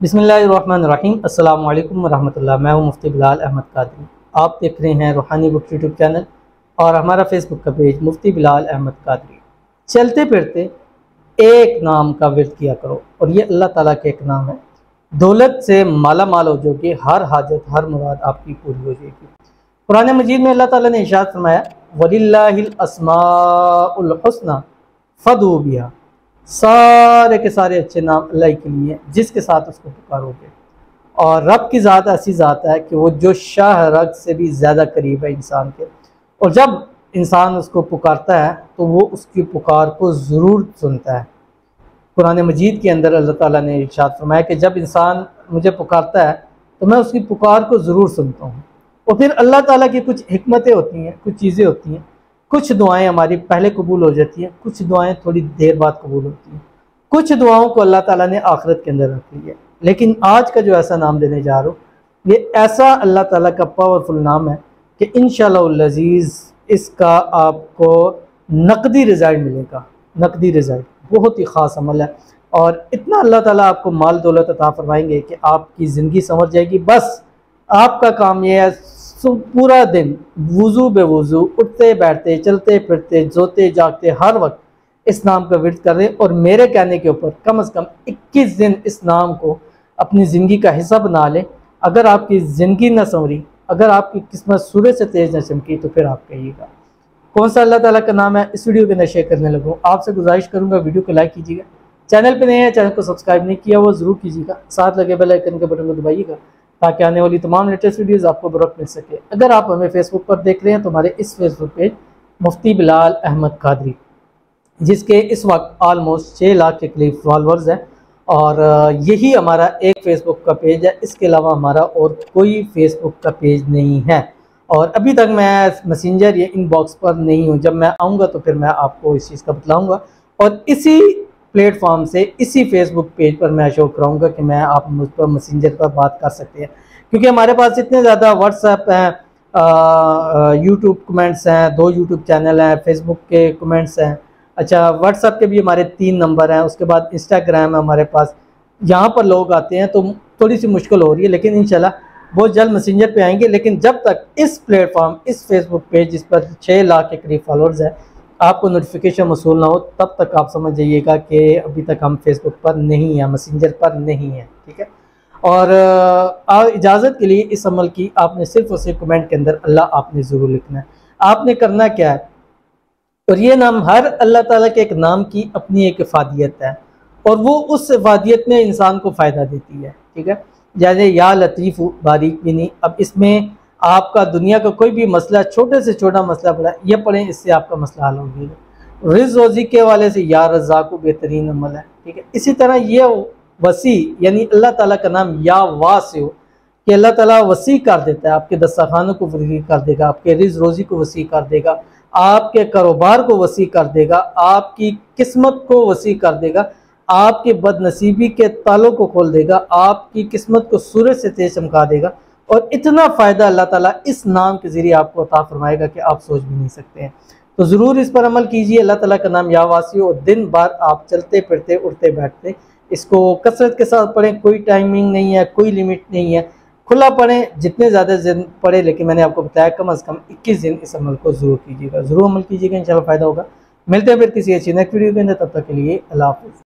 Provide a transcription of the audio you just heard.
बिस्मिल्लाहिर्रहमानिर्रहीम। अस्सलामु अलैकुम वरहमतुल्लाह। मैं हूं मुफ्ती बिलाल अहमद कादरी। आप देख रहे हैं रूहानी बुक यूट्यूब चैनल और हमारा फेसबुक का पेज मुफ्ती बिलाल अहमद कादरी। चलते फिरते एक नाम का विर्द किया करो और ये अल्लाह ताला के एक नाम है। दौलत से माला माल हो जाओगे, हर हाजत हर मुराद आपकी पूरी हो जाएगी। कुरान मजीद में अल्लाह ताला ने इरशाद फरमाया, वलिल्लाहिल अस्माउल हुस्ना फदू बिहा। सारे के सारे अच्छे नाम अल्लाह के लिए हैं, जिसके साथ उसको पुकारोगे। और रब की ज़ात ऐसी ज़ात है कि वो जो शाह रग से भी ज़्यादा करीब है इंसान के, और जब इंसान उसको पुकारता है तो वो उसकी पुकार को ज़रूर सुनता है। कुरान मजीद के अंदर अल्लाह ताला ने इरशाद फरमाया कि जब इंसान मुझे पुकारता है तो मैं उसकी पुकार को ज़रूर सुनता हूँ। और फिर अल्लाह ताला की कुछ हिकमतें होती हैं, कुछ चीज़ें होती हैं। कुछ दुआएं हमारी पहले कबूल हो जाती हैं, कुछ दुआएं थोड़ी देर बाद कबूल होती हैं। कुछ दुआओं को अल्लाह ताला ने आखिरत के अंदर रख लिया है। लेकिन आज का जो ऐसा नाम देने जा रहा हूँ, ये ऐसा अल्लाह ताला का पावरफुल नाम है कि इंशाअल्लाह अज़ीज़ इसका आपको नकदी रिज़ल्ट मिलेगा। नकदी रिज़ल्ट बहुत ही ख़ास अमल है और इतना अल्लाह ताला आपको माल दौलत अता फरमाएंगे कि आपकी ज़िंदगी संवर जाएगी। बस आपका काम ये है, पूरा दिन वुज़ू बेवुज़ू उठते बैठते चलते फिरते सोते जागते हर वक्त इस नाम का विर्द कर दें और मेरे कहने के ऊपर कम से कम 21 दिन इस नाम को अपनी ज़िंदगी का हिस्सा बना लें। अगर आपकी ज़िंदगी न संवरी, अगर आपकी किस्मत सूरज से तेज़ न चमकी, तो फिर आप कहिएगा कौन सा अल्लाह ताला का नाम है। इस वीडियो के अंदर शेयर करने लगूँ। आपसे गुजारिश करूँगा वीडियो को लाइक कीजिएगा, चैनल पर नए हैं चैनल को सब्सक्राइब नहीं किया वो ज़रूर कीजिएगा, साथ लगे बेल आइकन के बटन को दबाइएगा ताकि आने वाली तमाम लेटेस्ट वीडियोस आपको बरवक्त मिल सके। अगर आप हमें फेसबुक पर देख रहे हैं तो हमारे इस फेसबुक पेज मुफ्ती बिलाल अहमद कादरी, जिसके इस वक्त ऑलमोस्ट 6 लाख के करीब फॉलोअर्स हैं और यही हमारा एक फेसबुक का पेज है। इसके अलावा हमारा और कोई फेसबुक का पेज नहीं है और अभी तक मैं मैसेंजर या इनबॉक्स पर नहीं हूँ। जब मैं आऊँगा तो फिर मैं आपको इस चीज़ का बतलाऊँगा और इसी प्लेटफॉर्म से इसी फेसबुक पेज पर मैं शो कराऊंगा कि मैं आप मुझ पर मैसेंजर पर बात कर सकते हैं, क्योंकि हमारे पास इतने ज़्यादा व्हाट्सएप हैं, यूट्यूब कमेंट्स हैं, 2 यूट्यूब चैनल हैं, फेसबुक के कमेंट्स हैं। अच्छा, व्हाट्सएप के भी हमारे 3 नंबर हैं, उसके बाद इंस्टाग्राम है हमारे पास। यहाँ पर लोग आते हैं तो थोड़ी सी मुश्किल हो रही है, लेकिन इंशाल्लाह बहुत जल्द मैसेंजर पे आएंगे। लेकिन जब तक इस प्लेटफॉर्म इस फेसबुक पेज जिस पर 6 लाख के करीब फॉलोअर्स हैं आपको नोटिफिकेशन मसूल ना हो, तब तक आप समझ जाइएगा कि अभी तक हम फेसबुक पर नहीं हैं, मैसेंजर पर नहीं हैं। ठीक है। और इजाज़त के लिए इस अमल की आपने सिर्फ और सिर्फ कमेंट के अंदर अल्लाह आपने ज़रूर लिखना है। आपने करना क्या है, और ये नाम हर अल्लाह ताला के एक नाम की अपनी एक इफादियत है और वो उस इफादियत में इंसान को फ़ायदा देती है। ठीक है। जैसे या लतीफ़ बारीक बिनी, अब इसमें आपका दुनिया का कोई भी मसला, छोटे से छोटा मसला पड़ा, ये पढ़ें, इससे आपका मसला हल हो जाएगा। रिज़्क़ रोज़ी के वाले से या रज़्ज़ाक़ु बेहतरीन अमल है। ठीक है। इसी तरह ये वसी यानी अल्लाह ताला का नाम या वासिउ कि अल्लाह ताला वसी कर देता है, आपके दस्तरखानों को वसी कर देगा, आपके रिज़्क़ रोज़ी को वसी कर देगा, आपके कारोबार को वसी कर देगा, आपकी किस्मत को वसी कर देगा, आपके बदनसीबी के तालों को खोल देगा, आपकी किस्मत को सूरज से तेज चमका देगा। और इतना फ़ायदा अल्लाह ताला इस नाम के ज़रिए आपको अता फरमाएगा कि आप सोच भी नहीं सकते हैं। तो ज़रूर इस पर अमल कीजिए। अल्लाह ताला का नाम या वासियो, और दिन भर आप चलते फिरते उठते बैठते इसको कसरत के साथ पढ़ें। कोई टाइमिंग नहीं है, कोई लिमिट नहीं है, खुला पढ़ें, जितने ज़्यादा दिन पढ़ें। लेकिन मैंने आपको बताया कम से कम 21 दिन इस अमल को ज़रूर कीजिएगा, ज़रूर अमल कीजिएगा, इंशाल्लाह फ़ायदा होगा। मिलते हैं फिर किसी अच्छी नेक्स्ट वीडियो के अंदर, तब तक के लिए अल्लाह हाफ़िज़।